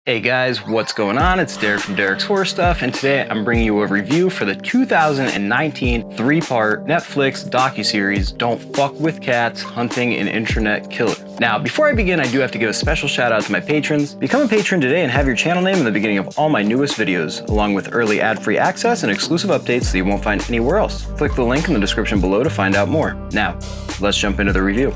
Hey guys, what's going on? It's Derek from Derek's Horror Stuff, and today I'm bringing you a review for the 2019 three-part Netflix docuseries, Don't Fuck With Cats, Hunting an Internet Killer. Now, before I begin, I do have to give a special shout out to my patrons. Become a patron today and have your channel name in the beginning of all my newest videos, along with early ad-free access and exclusive updates that you won't find anywhere else. Click the link in the description below to find out more. Now, let's jump into the review.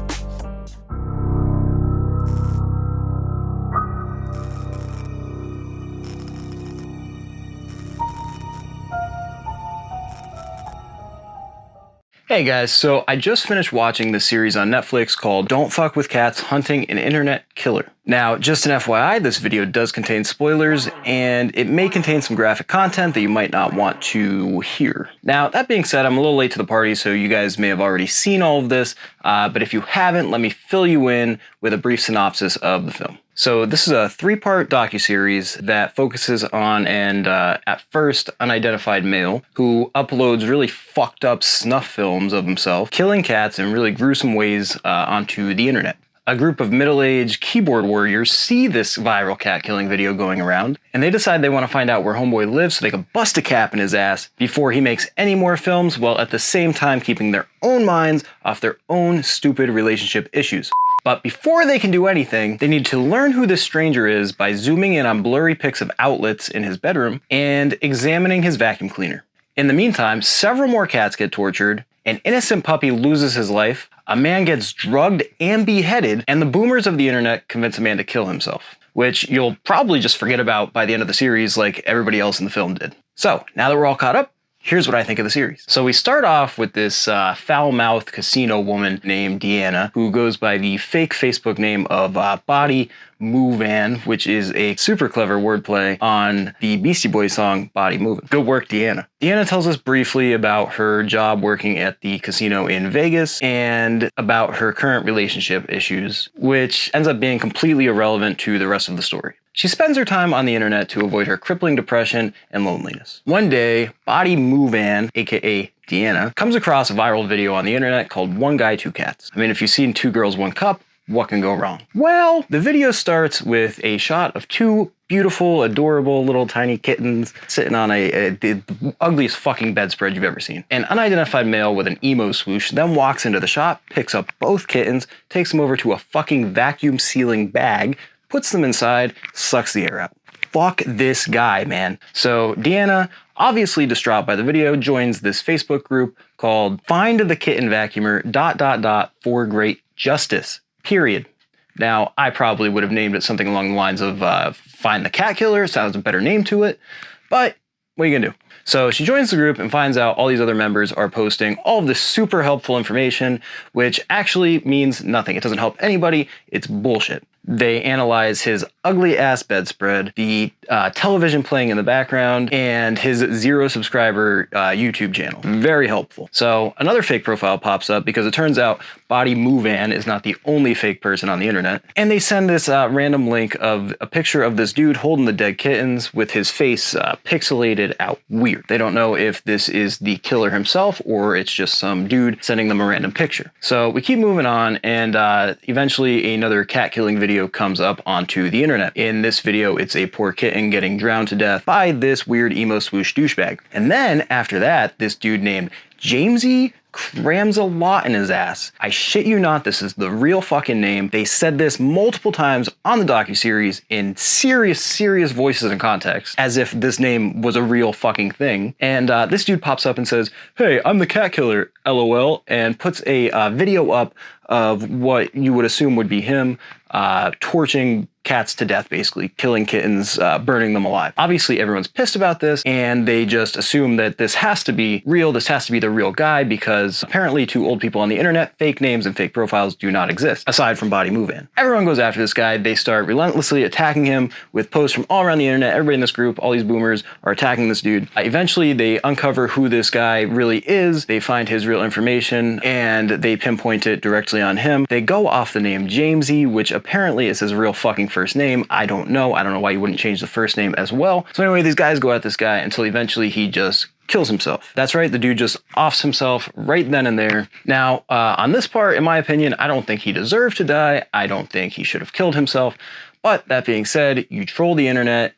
Hey guys, so I just finished watching the series on Netflix called Don't Fuck With Cats, Hunting an Internet Killer. Now, just an FYI, this video does contain spoilers, and it may contain some graphic content that you might not want to hear. Now, that being said, I'm a little late to the party, so you guys may have already seen all of this, but if you haven't, let me fill you in with a brief synopsis of the film. So this is a three-part docuseries that focuses on an, at first, unidentified male who uploads really fucked up snuff films of himself killing cats in really gruesome ways onto the internet. A group of middle-aged keyboard warriors see this viral cat-killing video going around, and they decide they want to find out where Homeboy lives so they can bust a cap in his ass before he makes any more films, while at the same time keeping their own minds off their own stupid relationship issues. But before they can do anything, they need to learn who this stranger is by zooming in on blurry pics of outlets in his bedroom and examining his vacuum cleaner. In the meantime, several more cats get tortured, an innocent puppy loses his life, a man gets drugged and beheaded, and the boomers of the internet convince a man to kill himself, which you'll probably just forget about by the end of the series like everybody else in the film did. So, now that we're all caught up, here's what I think of the series. So we start off with this foul-mouthed casino woman named Deanna, who goes by the fake Facebook name of Body Movin', which is a super clever wordplay on the Beastie Boys song Body Movin'. Good work, Deanna. Deanna tells us briefly about her job working at the casino in Vegas and about her current relationship issues, which ends up being completely irrelevant to the rest of the story. She spends her time on the internet to avoid her crippling depression and loneliness. One day, Body Movin', aka Deanna, comes across a viral video on the internet called One Guy, Two Cats. I mean, if you've seen Two Girls, One Cup, what can go wrong? Well, the video starts with a shot of two beautiful, adorable little tiny kittens sitting on the ugliest fucking bedspread you've ever seen. An unidentified male with an emo swoosh then walks into the shop, picks up both kittens, takes them over to a fucking vacuum sealing bag, puts them inside, sucks the air out. Fuck this guy, man. So Deanna, obviously distraught by the video, joins this Facebook group called Find the Kitten Vacuumer ... for Great Justice. Period. Now, I probably would have named it something along the lines of Find the Cat Killer, sounds a better name to it, but what are you gonna do? So she joins the group and finds out all these other members are posting all of this super helpful information, which actually means nothing. It doesn't help anybody, it's bullshit. They analyze his ugly ass bedspread, the television playing in the background, and his 0 subscriber YouTube channel. Very helpful. So another fake profile pops up because it turns out Body Movin' is not the only fake person on the internet. And they send this random link of a picture of this dude holding the dead kittens with his face pixelated out. Weird. They don't know if this is the killer himself or it's just some dude sending them a random picture. So we keep moving on, and eventually another cat killing video comes up onto the internet. In this video, it's a poor kitten getting drowned to death by this weird emo swoosh douchebag. And then after that, this dude named Jamesy crams a lot in his ass. I shit you not, this is the real fucking name. They said this multiple times on the docuseries in serious voices and context, as if this name was a real fucking thing. And this dude pops up and says, "Hey, I'm the cat killer, LOL," and puts a video up of what you would assume would be him torching cats to death, basically killing kittens, burning them alive. Obviously everyone's pissed about this, and they just assume that this has to be real, this has to be the real guy, because apparently to old people on the internet, fake names and fake profiles do not exist, aside from Body Movin'. Everyone goes after this guy, they start relentlessly attacking him with posts from all around the internet. Everybody in this group, all these boomers, are attacking this dude. Eventually they uncover who this guy really is, they find his real information, and they pinpoint it directly on him. They go off the name Jamesy, which apparently is his real fucking first name. I don't know why you wouldn't change the first name as well. So anyway, these guys go at this guy until eventually he just kills himself. That's right, the dude just offs himself right then and there. Now, on this part, in my opinion, I don't think he deserved to die. I don't think he should have killed himself. But that being said, you troll the internet,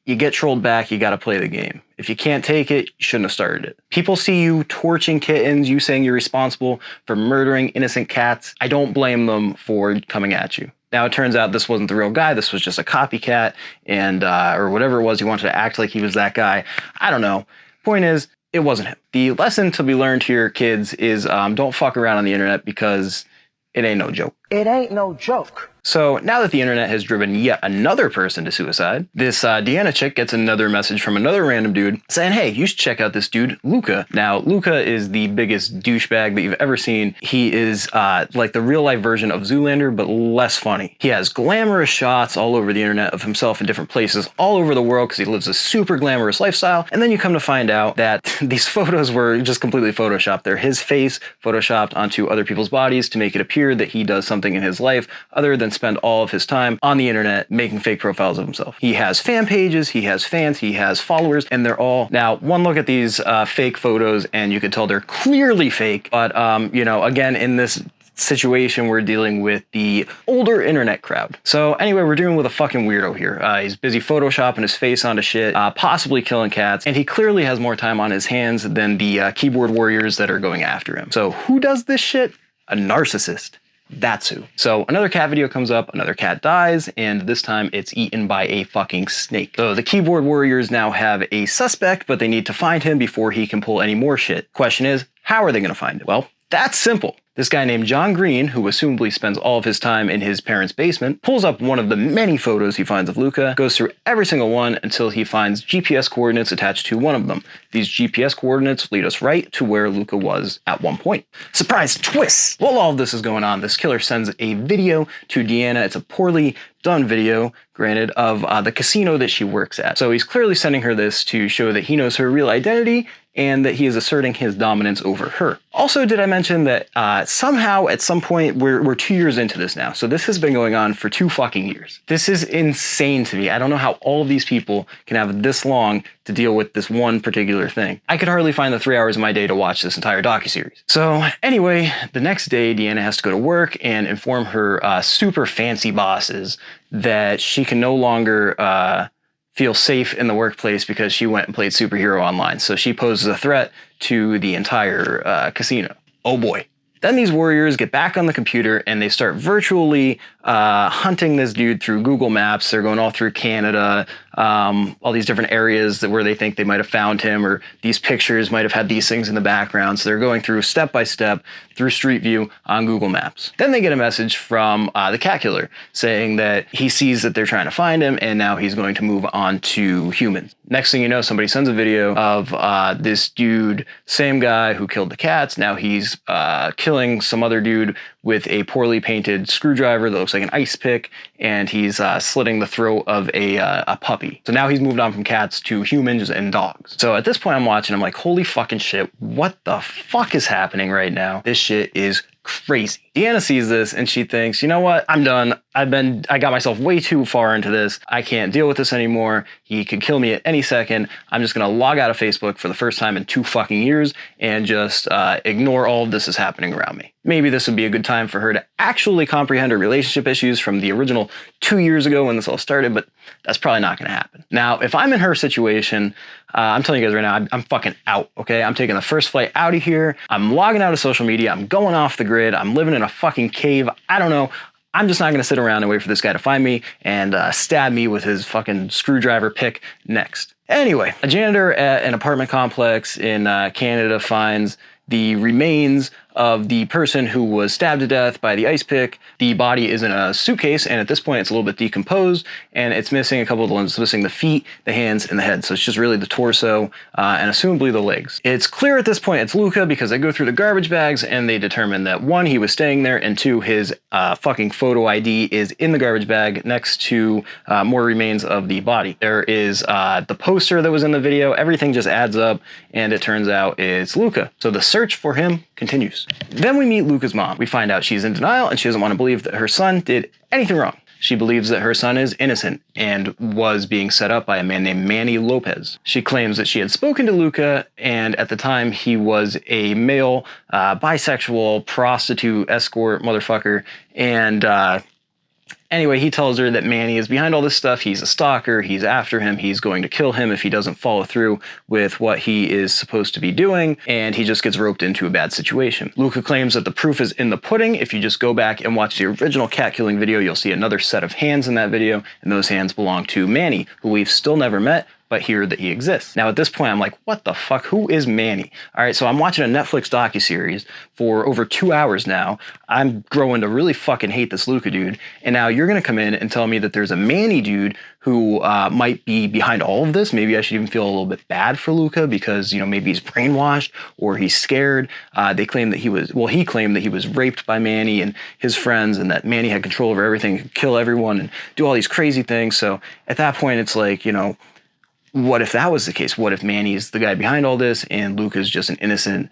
you get trolled back, you gotta play the game. If you can't take it, you shouldn't have started it. People see you torching kittens, you saying you're responsible for murdering innocent cats. I don't blame them for coming at you. Now, it turns out this wasn't the real guy. This was just a copycat and or whatever it was. He wanted to act like he was that guy. I don't know. Point is, it wasn't him. The lesson to be learned to your kids is don't fuck around on the internet because it ain't no joke. It ain't no joke. So now that the internet has driven yet another person to suicide, this Deanna chick gets another message from another random dude saying, hey, you should check out this dude, Luca. Now, Luca is the biggest douchebag that you've ever seen. He is like the real life version of Zoolander, but less funny. He has glamorous shots all over the internet of himself in different places all over the world because he lives a super glamorous lifestyle. And then you come to find out that these photos were just completely photoshopped. They're his face photoshopped onto other people's bodies to make it appear that he does something in his life other than spend all of his time on the internet making fake profiles of himself. He has fan pages, he has fans, he has followers, and they're all, now one look at these fake photos and you can tell they're clearly fake, but you know, again, in this situation, we're dealing with the older internet crowd. So anyway, we're dealing with a fucking weirdo here. He's busy photoshopping his face onto shit, possibly killing cats, and he clearly has more time on his hands than the keyboard warriors that are going after him. So who does this shit? A narcissist. That's who. So another cat video comes up, another cat dies, and this time it's eaten by a fucking snake. So the keyboard warriors now have a suspect, but they need to find him before he can pull any more shit. Question is, how are they gonna find him? Well, that's simple. This guy named John Green, who assumably spends all of his time in his parents' basement, pulls up one of the many photos he finds of Luca, goes through every single one until he finds GPS coordinates attached to one of them. These GPS coordinates lead us right to where Luca was at one point. Surprise twist! While all of this is going on, this killer sends a video to Deanna. It's a poorly done video, granted, of the casino that she works at. So he's clearly sending her this to show that he knows her real identity and that he is asserting his dominance over her. Also, did I mention that somehow at some point, we're 2 years into this now. So this has been going on for 2 fucking years. This is insane to me. I don't know how all of these people can have this long to deal with this one particular thing. I could hardly find the 3 hours of my day to watch this entire docuseries. So anyway, the next day, Deanna has to go to work and inform her super fancy bosses that she can no longer feel safe in the workplace because she went and played superhero online. So she poses a threat to the entire casino. Oh boy. Then these warriors get back on the computer and they start virtually hunting this dude through Google Maps. They're going all through Canada, all these different areas where they think they might have found him, or these pictures might have had these things in the background. So they're going through step by step through Street View on Google Maps. Then they get a message from the cat killer saying that he sees that they're trying to find him and now he's going to move on to humans. Next thing you know, somebody sends a video of this dude, same guy who killed the cats. Now he's killing some other dude with a poorly painted screwdriver that looks like an ice pick, and he's slitting the throat of a puppy. So now he's moved on from cats to humans and dogs. So at this point I'm watching, I'm like, holy fucking shit, what the fuck is happening right now? This shit is crazy. Deanna sees this and she thinks, you know what? I'm done. I got myself way too far into this. I can't deal with this anymore. He could kill me at any second. I'm just gonna log out of Facebook for the first time in 2 fucking years and just ignore all of this is happening around me. Maybe this would be a good time for her to actually comprehend her relationship issues from the original 2 years ago when this all started, but that's probably not gonna happen. Now, if I'm in her situation, I'm telling you guys right now, I'm fucking out, okay? I'm taking the first flight out of here. I'm logging out of social media. I'm going off the grid. I'm living in a fucking cave. I don't know. I'm just not going to sit around and wait for this guy to find me and stab me with his fucking screwdriver pick next. Anyway, a janitor at an apartment complex in Canada finds the remains of the person who was stabbed to death by the ice pick. The body is in a suitcase, and at this point it's a little bit decomposed, and it's missing a couple of the limbs. It's missing the feet, the hands, and the head. So it's just really the torso and assumably the legs. It's clear at this point it's Luca because they go through the garbage bags and they determine that 1, he was staying there, and 2, his fucking photo ID is in the garbage bag next to more remains of the body. There is the poster that was in the video. Everything just adds up, and it turns out it's Luca. So the search for him continues. Then we meet Luca's mom. We find out she's in denial and she doesn't want to believe that her son did anything wrong. She believes that her son is innocent and was being set up by a man named Manny Lopez. She claims that she had spoken to Luca, and at the time he was a male, bisexual, prostitute, escort, motherfucker, and Anyway, he tells her that Manny is behind all this stuff. He's a stalker. He's after him. He's going to kill him if he doesn't follow through with what he is supposed to be doing. And he just gets roped into a bad situation. Luca claims that the proof is in the pudding. If you just go back and watch the original cat killing video, you'll see another set of hands in that video. And those hands belong to Manny, who we've still never met, but hear that he exists. Now at this point, I'm like, what the fuck? Who is Manny? All right, so I'm watching a Netflix docuseries for over 2 hours now. I'm growing to really fucking hate this Luca dude. And now you're gonna come in and tell me that there's a Manny dude who might be behind all of this. Maybe I should even feel a little bit bad for Luca because, you know, maybe he's brainwashed or he's scared. They claim that he claimed that he was raped by Manny and his friends, and that Manny had control over everything, could kill everyone and do all these crazy things. So at that point, it's like, you know, what if that was the case? What if Manny's the guy behind all this and Luca's just an innocent,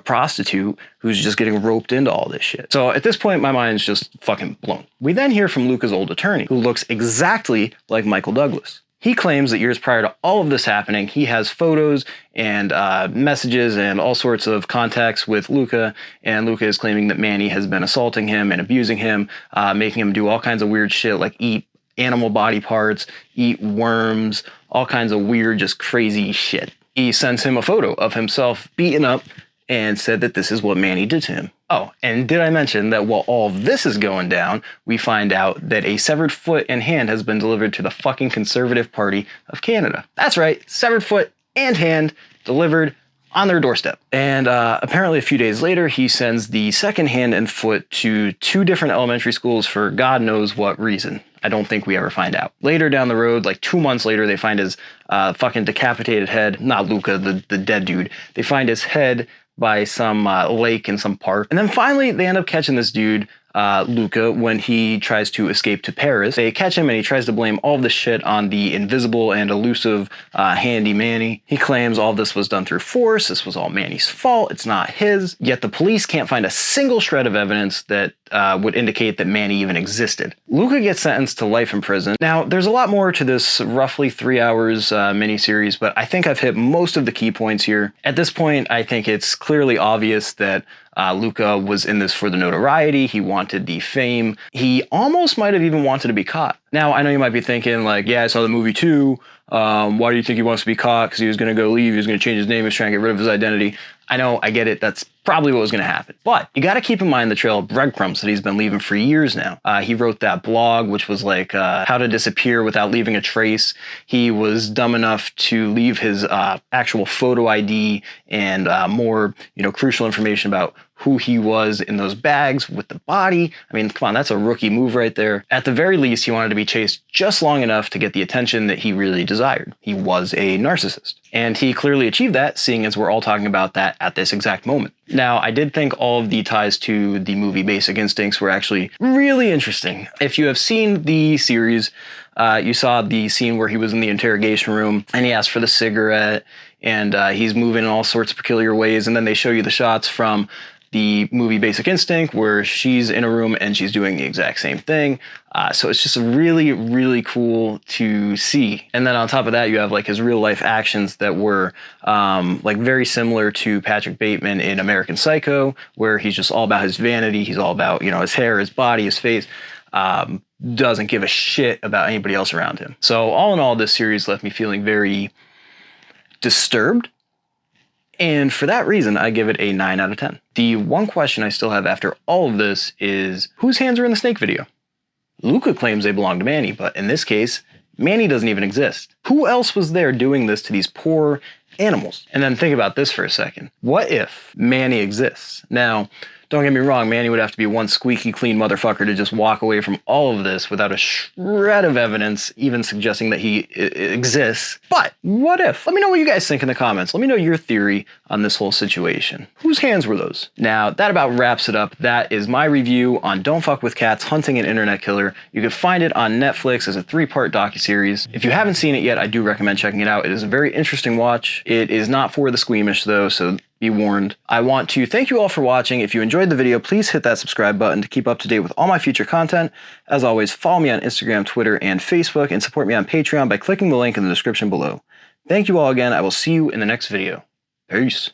prostitute who's just getting roped into all this shit? So at this point, my mind's just fucking blown. We then hear from Luca's old attorney, who looks exactly like Michael Douglas. He claims that years prior to all of this happening, he has photos and messages and all sorts of contacts with Luca, and Luca is claiming that Manny has been assaulting him and abusing him, making him do all kinds of weird shit like eat animal body parts, eat worms, all kinds of weird, just crazy shit. He sends him a photo of himself beaten up and said that this is what Manny did to him. Oh, and did I mention that while all of this is going down, we find out that a severed foot and hand has been delivered to the fucking Conservative Party of Canada. That's right, severed foot and hand delivered on their doorstep. And apparently a few days later, he sends the second hand and foot to 2 different elementary schools for God knows what reason. I don't think we ever find out. Later down the road, like 2 months later, they find his fucking decapitated head. Not Luca, the dead dude. They find his head by some lake in some park. And then finally, they end up catching this dude, Luca, when he tries to escape to Paris. They catch him and he tries to blame all of this shit on the invisible and elusive handy Manny. He claims all this was done through force. This was all Manny's fault. It's not his. Yet the police can't find a single shred of evidence that would indicate that Manny even existed. Luca gets sentenced to life in prison. Now, there's a lot more to this roughly 3 hours miniseries, but I think I've hit most of the key points here. At this point, I think it's clearly obvious that Luca was in this for the notoriety. He wanted the fame. He almost might have even wanted to be caught. Now, I know you might be thinking like, yeah, I saw the movie too. Why do you think he wants to be caught? Because he was going to go leave. He was going to change his name. He was trying to get rid of his identity. I know, I get it. That's probably what was going to happen. But you got to keep in mind the trail of breadcrumbs that he's been leaving for years now. He wrote that blog, which was like how to disappear without leaving a trace. He was dumb enough to leave his actual photo ID and more, crucial information about who he was in those bags with the body. I mean, come on, that's a rookie move right there. At the very least, he wanted to be chased just long enough to get the attention that he really desired. He was a narcissist. And he clearly achieved that, seeing as we're all talking about that at this exact moment. Now, I did think all of the ties to the movie Basic Instincts were actually really interesting. If you have seen the series, you saw the scene where he was in the interrogation room and he asked for the cigarette and he's moving in all sorts of peculiar ways. And then they show you the shots from the movie Basic Instinct where she's in a room and she's doing the exact same thing. So it's just really, really cool to see. And then on top of that, you have like his real life actions that were like very similar to Patrick Bateman in American Psycho, where he's just all about his vanity. He's all about, his hair, his body, his face. Doesn't give a shit about anybody else around him. So all in all, this series left me feeling very disturbed. And for that reason, I give it a 9 out of 10. The one question I still have after all of this is, whose hands are in the snake video? Luca claims they belong to Manny, but in this case, Manny doesn't even exist. Who else was there doing this to these poor animals? And then think about this for a second. What if Manny exists? Now, don't get me wrong, Manny would have to be one squeaky clean motherfucker to just walk away from all of this without a shred of evidence, even suggesting that he exists. But what if? Let me know what you guys think in the comments. Let me know your theory on this whole situation. Whose hands were those? Now, that about wraps it up. That is my review on Don't Fuck With Cats, Hunting an Internet Killer. You can find it on Netflix as a 3-part docuseries. If you haven't seen it yet, I do recommend checking it out. It is a very interesting watch. It is not for the squeamish though, so be warned. I want to thank you all for watching. If you enjoyed the video, please hit that subscribe button to keep up to date with all my future content. As always, follow me on Instagram, Twitter, and Facebook, and support me on Patreon by clicking the link in the description below. Thank you all again. I will see you in the next video. Peace.